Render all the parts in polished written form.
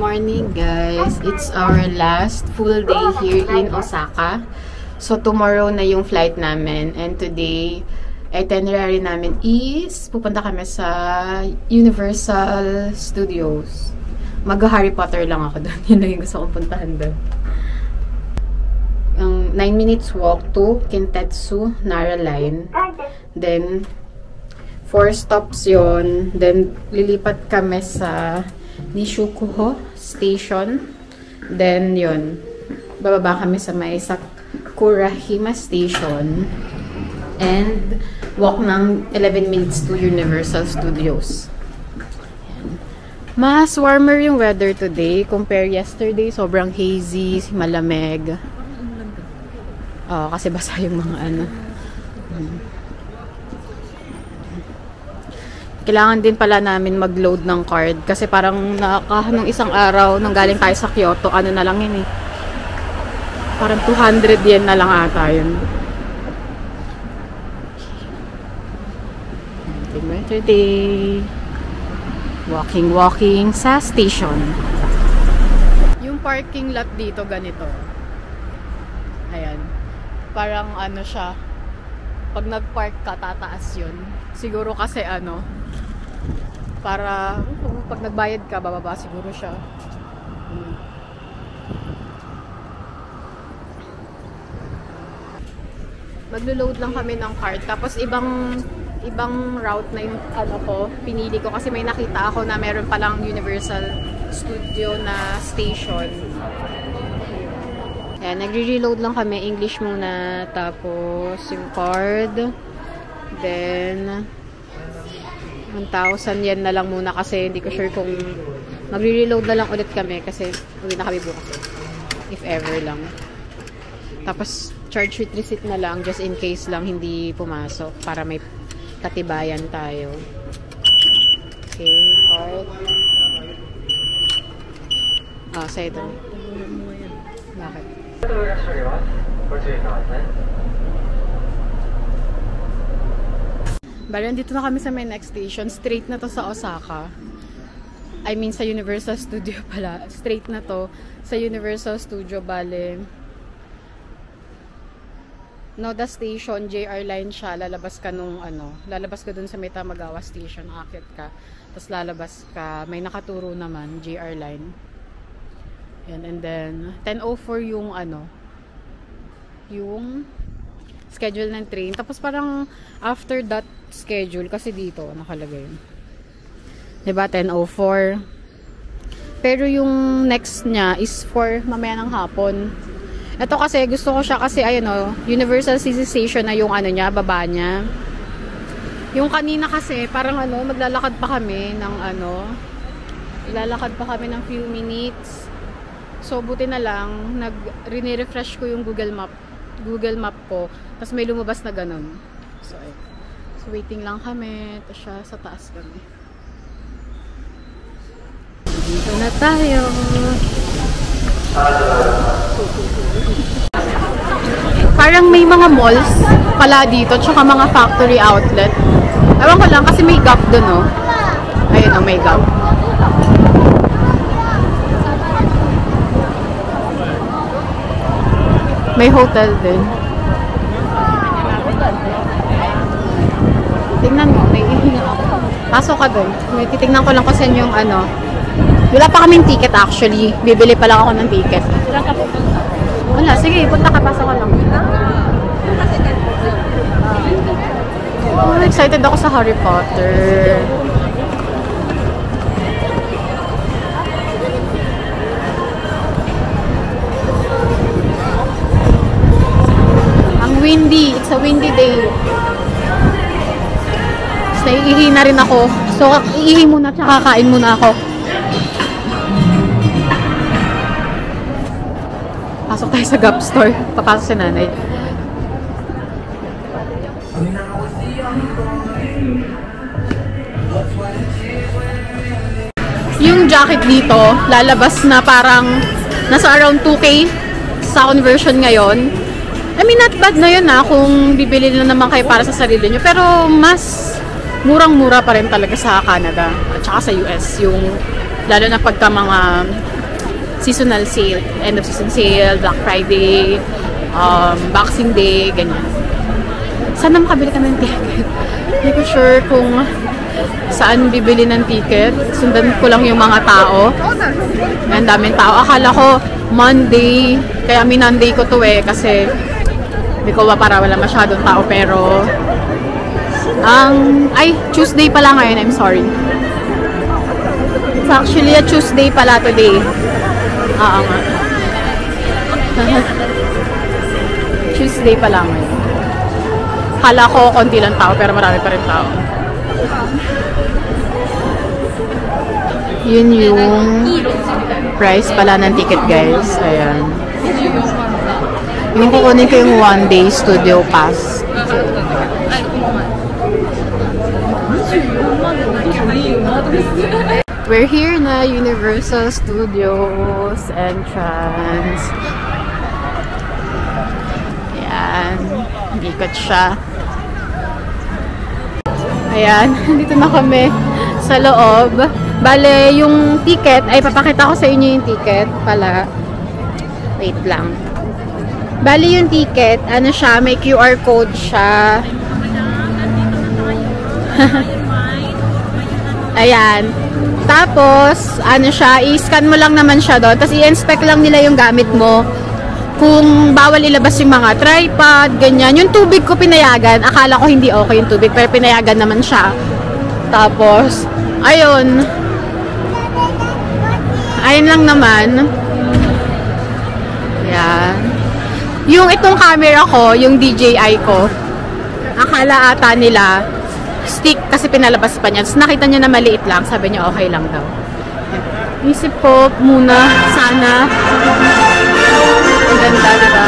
morning, guys. It's our last full day here in Osaka. So, tomorrow na yung flight namin. And today, itinerary namin is pupunta kami sa Universal Studios. Mag-Harry Potter lang ako doon. Yun lang yung gusto kong puntahan doon. 9 minutes walk to Kintetsu Nara Line. Then, 4 stops yon. Then, lilipat kami sa Nishukuho Station. Then, yun. Bababa kami sa may Sakurahima Station. And, walk ng 11 minutes to Universal Studios. Ayan. Mas warmer yung weather today compare yesterday. Sobrang hazy, malamig. Kasi basa yung mga ano. Kailangan din pala namin mag-load ng card kasi parang nung isang araw nung galing tayo sa Kyoto, ano na lang yun eh. Parang 200 yen na lang ata yun. Today, walking sa station. Yung parking lot dito ganito. Ayan. Parang ano siya, pag nag-park ka, tataas yun. Siguro kasi ano, para pag nagbayad ka, bababa siguro siya. Maglo-load lang kami ng card. Tapos ibang route na yung ano ko, pinili ko kasi may nakita ako na meron palang Universal Studio na station. Ayan, nagre-reload lang kami. English muna. Tapos yung card. Then 1,000 yen na lang muna kasi hindi ko sure kung magre-reload na lang ulit kami kasi uwi na kami bukas. If ever lang. Tapos charge with receipt na lang just in case lang hindi pumasok para may katibayan tayo. Okay, card. Sa ito. Bakit? Bale, dito na kami sa may next station. Straight na to sa Osaka. I mean, sa Universal Studio pala. Straight na to sa Universal Studio. Bale, Noda Station, JR line siya. Lalabas ka nung ano. Lalabas ka dun sa may Tamagawa Station. Akit ka. Tapos lalabas ka. May nakaturo naman. JR line. Yan. And then, 10:04 yung ano. Yung schedule ng train. Tapos parang after that schedule, kasi dito nakalagay yun. Diba? 10:04. Pero yung next niya is for mamaya ng hapon. Ito kasi, gusto ko siya kasi, ayun o, Universal City Station na yung ano niya, baba niya. Yung kanina kasi, parang ano, maglalakad pa kami ng ano, ilalakad pa kami ng few minutes. So, buti na lang, rinirefresh ko yung Google Map ko. Tapos may lumabas na ganun. So, waiting lang kami. Tapos siya, sa taas kami. Dito na tayo. Parang may mga malls pala dito. Tsaka mga factory outlet. Ewan ko lang kasi may Gap dun, oh. Ayun, oh, may Gap. May hotel din. Tingnan mo, may ihinga ako. Pasok ka doon. May titignan ko lang kung saan yung ano. Wala pa kaming ticket actually. Bibili pa lang ako ng ticket. Wala, sige, punta ka, pasok ka lang. Excited ako sa Harry Potter. Windy. It's a windy day. Tapos naiihi na rin ako. So, iihi muna tsaka kakain muna ako. Pasok tayo sa Gap store. Papasok si nanay. Yung jacket dito, lalabas na parang nasa around 2K sa conversion ngayon. I mean, not bad na yun kung bibili na naman kayo para sa sarili nyo. Pero mas murang-mura pa rin talaga sa Canada at saka sa US. Yung, lalo na pagka mga seasonal sale. End of season sale, Black Friday, Boxing Day, ganyan. Sana makabili ka ng ticket. Hindi ko sure kung saan bibili ng ticket. Sundan ko lang yung mga tao. Ang daming tao. Akala ko Monday, kaya minonday ko to eh, kasi hindi ko ba para wala masyadong tao, pero ay, Tuesday pala ngayon, I'm sorry. It's actually a Tuesday pala today. Oo nga. Tuesday pala ngayon. Kala ko konti lang tao, pero marami pa rin tao. Yun yung price pala ng ticket, guys. Ayan. Yung kukunin ko yung 1-day studio pass. We're here na Universal Studios entrance. Ayan. Ikot siya. Ayan. Dito na kami sa loob. Bale, yung ticket, ay papakita ko sa inyo yung ticket pala. Wait lang. Bale, yung ticket, ano siya, may QR code siya. Ayan. Tapos, ano siya, i-scan mo lang naman siya doon. Tapos, i-inspect lang nila yung gamit mo. Kung bawal ilabas yung mga tripod, ganyan. Yung tubig ko pinayagan. Akala ko hindi okay yung tubig, pero pinayagan naman siya. Tapos, ayun. Ayun lang naman. Ayan. Yung itong camera ko, yung DJI ko, akala ata nila stick kasi pinalabas pa niya. Tapos nakita niya na maliit lang. Sabi niya okay lang daw. Isip ko muna, sana. Ang ganda, diba?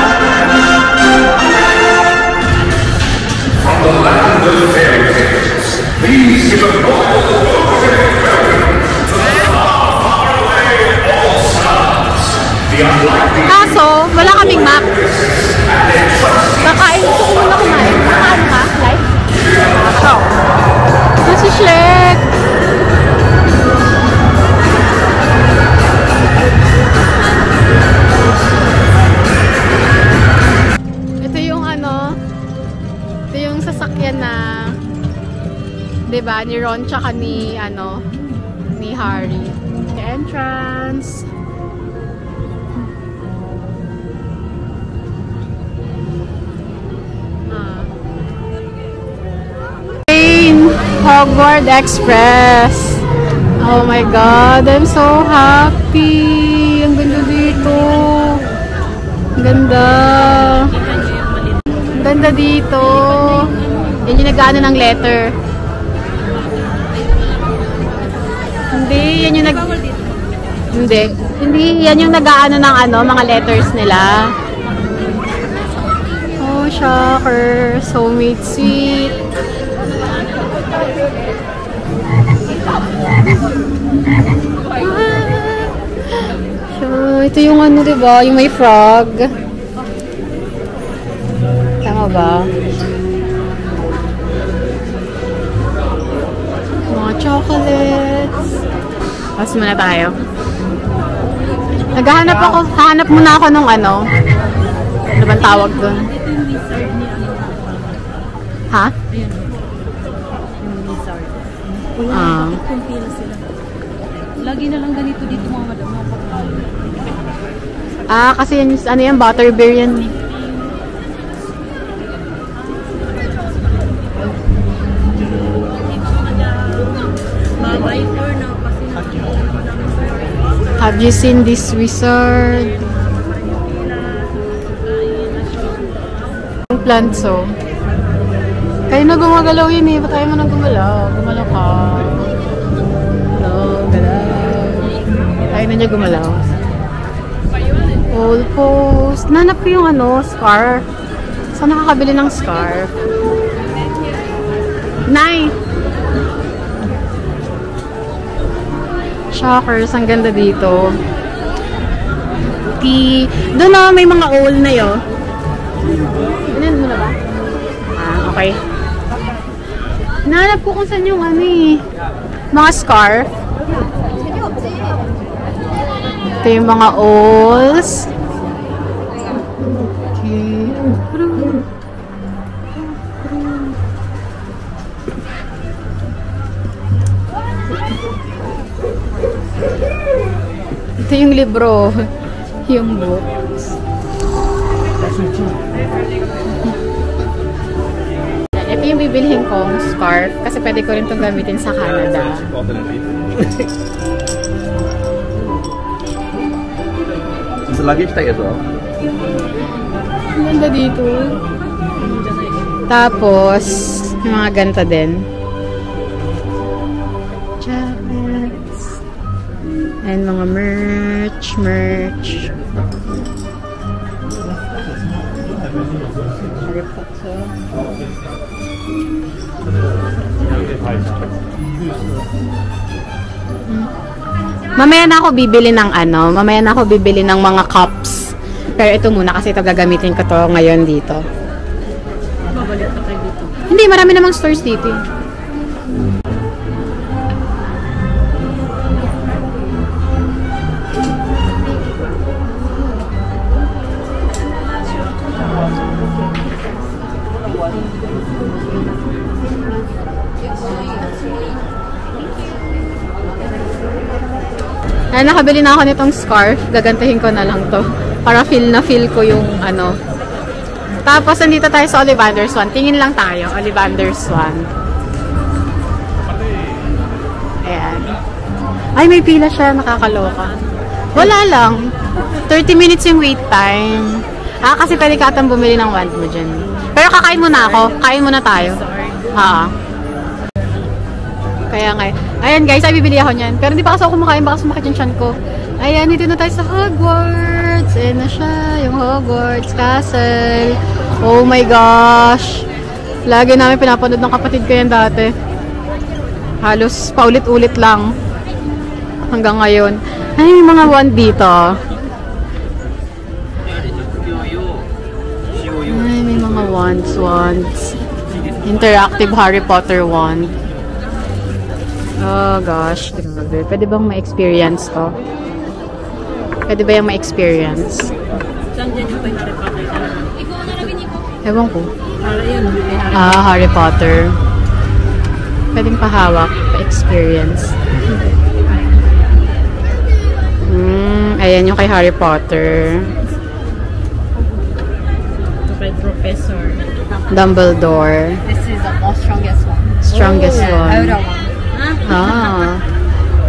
From the land of fairy tales, please give a royal welcome to the far-away All-Stars. The unlikely... Kaso, wala kaming map. Kakain ko muna kumain. Kakain ka? Live? Ito. Ito si Shrek. Ito yung ano, ito yung sasakyan na, diba, ni Ron tsaka ni, ano, ni Harry. The entrance. Hogwarts Express. Oh my God, I'm so happy. Ang ganda dito. Ang ganda. Ang ganda dito. Yan yung nag-ano ng letter. Hindi, yan yung Hindi, yan yung nag-ano ng ano, mga letters nila. Oh, shocker. So sweet. So, ito yung ano, diba? Yung may frog. Tama ba? Mga chocolates. Pas muna tayo. Hahanap muna ako nung ano. Ano bang tawag dun? Ha? Kumpila sila. Lagi na lang ganito dito mga madam. Kasi yan, ano yan, butterbeer yan. Have you seen this wizard? Yung plants, oh. Kayo na gumagalaw yun eh. Ba't tayo mo nang gumalaw? Gumalaw ka. No, galaw. Tayo na niya gumalaw. Old post. Nanap ko yung ano, scarf. Saan nakakabili ng scarf? Nay! Shockers. Ang ganda dito. Doon na may mga owl na yun. Ano mo na ba? Okay. Nahanap ko kung saan yung ano eh. Mga scarf. Ito yung mga owls. Okay. Ito yung libro. Yung books. Ito yung bibilhin kong scarf kasi pwede ko rin itong gamitin sa Canada. It's a luggage tag as well. Ang ganda dito. Tapos, yung mga ganta din. Jackets. And mga merch. Harry Potter. Mamaya na ako bibili ng mamaya na ako bibili ng mga cups. Pero ito muna kasi ito gagamitin ko to ngayon dito. Babalik na kayo dito. Hindi, marami namang stores dito. Ay, nakabili na ako nitong scarf. Gagantahin ko na lang to. Para feel ko yung Tapos, nandito tayo sa Ollivander Swan. Tingin lang tayo. Ollivander Swan. Ayan. Ay, may pila siya. Nakakaloka. Wala lang. 30 minutes yung wait time. Kasi pwede ka atang bumili ng wand mo dyan. Pero kakain muna ako. Kain muna tayo. Kaya nga. Ayan guys, ay bibili ako niyan. Pero hindi pa kasi ako kumakain, baka sumakit yung tiyan ko. Ayan, dito na tayo sa Hogwarts. Ayan na siya, yung Hogwarts Castle. Oh my gosh. Lagi namin pinapanood ng kapatid ko yan dati. Halos paulit-ulit lang. Hanggang ngayon. Ay, may mga wand dito. Ay, may mga wands. Interactive Harry Potter wand. Oh gosh, grabe. Pwede bang ma-experience to? Pwede ba yung ma-experience? Saan dyan yung Harry Potter? Ewan ko. Yun, Harry Potter. Pwedeng pahawak, pa-experience. Ayan yung kay Harry Potter. Ito kay Professor Dumbledore. This is the most strongest one. Strongest one.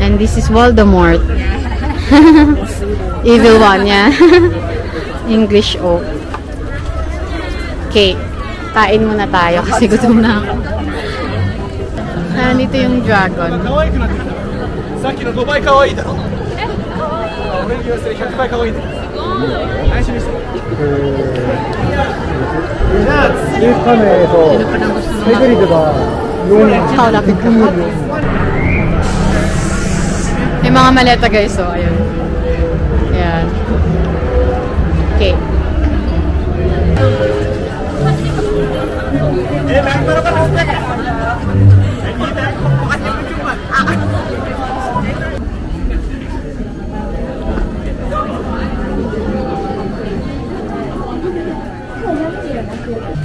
And this is Voldemort. Evil one, yeah. English oak. Okay. Kain muna tayo kasi gutom na ako. Nandito yung dragon. Lapit ka. May mga maleta guys, so ayun. Ayan. Okay.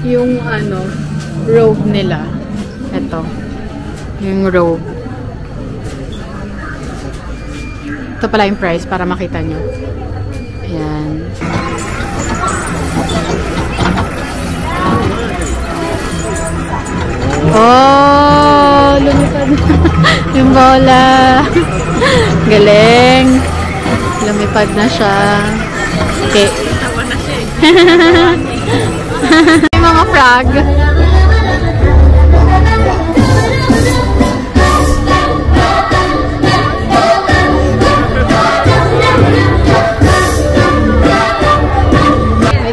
Yung robe nila. Ito. Yung robe. Ito pala yung price para makita nyo. Ayan. Oh! Lumipad na. Yung bola. Galing. Lumipad na siya. Okay. Yung mga frog.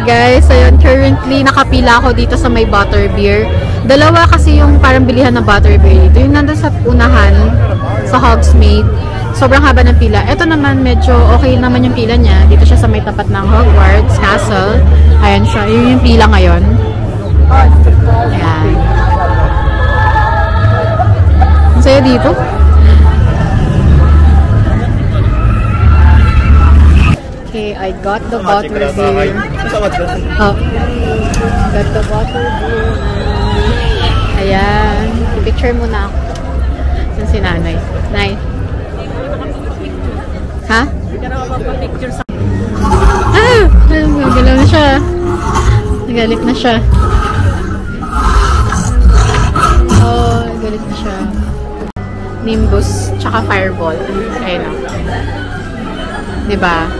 Guys, ayun, currently nakapila ako dito sa may butterbeer. Dalawa kasi yung parang bilihan ng butterbeer dito. Yung nandun sa unahan, sa Hogsmeade. Sobrang haba ng pila. Ito naman, medyo okay naman yung pila niya. Dito siya sa may tapat ng Hogwarts Castle. Ayan siya. Yun yung pila ngayon. Ayan. Ang saya dito. got the bottle beer. Oh. Got the bottle beer. Ayan. I-picture muna ako. Saan si nanay? Nay. Ha? Ah! Nagalaw na siya. Nagalit na siya. Oh, nagalit na siya. Nimbus, tsaka Fireball. Ayun o. Diba?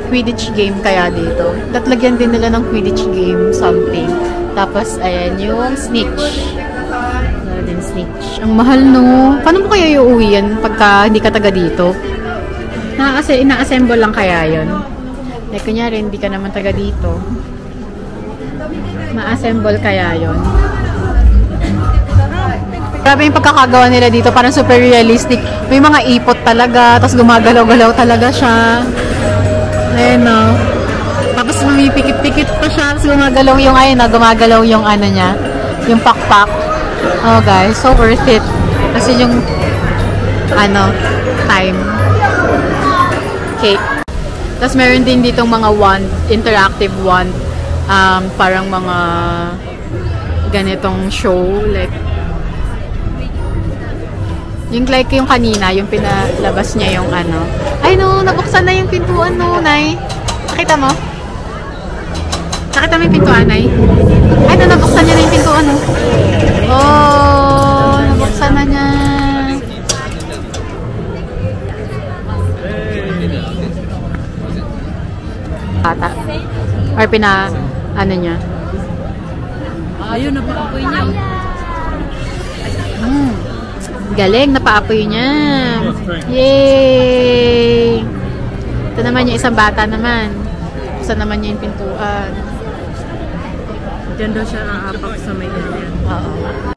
Quidditch game kaya dito. Tatlagyan din nila ng Quidditch game something. Tapos, ayan yung Snitch. Wala din Snitch. Ang mahal, no? Paano mo kaya iuwi yan pagka hindi ka taga dito? Ina-assemble lang kaya yun? Like, kunyari, hindi ka naman taga dito. Ma-assemble kaya yun? Grabe yung pagkakagawa nila dito, parang super realistic. May mga ipot talaga, tapos gumagalaw-galaw talaga siya. Ayun o. Tapos pumipikit-pikit pa siya, tapos gumagalaw yung gumagalaw yung ano niya, yung pakpak. Oh guys, so worth it. Kasi yung time. Okay. Tapos meron din ditong mga wand, interactive wand, parang mga ganitong show, like yung kanina, yung pinalabas niya yung ay no, nabuksan na yung pintuan no, Nay. Nakita mo? Nakita mo yung pintuan, Nay? Ay no, nabuksan niya na yung pintuan no. Oh, nabuksan na niya. Bata. Or niya. Ayun, napaapoy niya. Galing, napaapoy niya. Yay! Ito naman yung isang bata naman. Buksan naman niya yung pintuan. Diyan daw siya aapak sa may ganyan. Oo.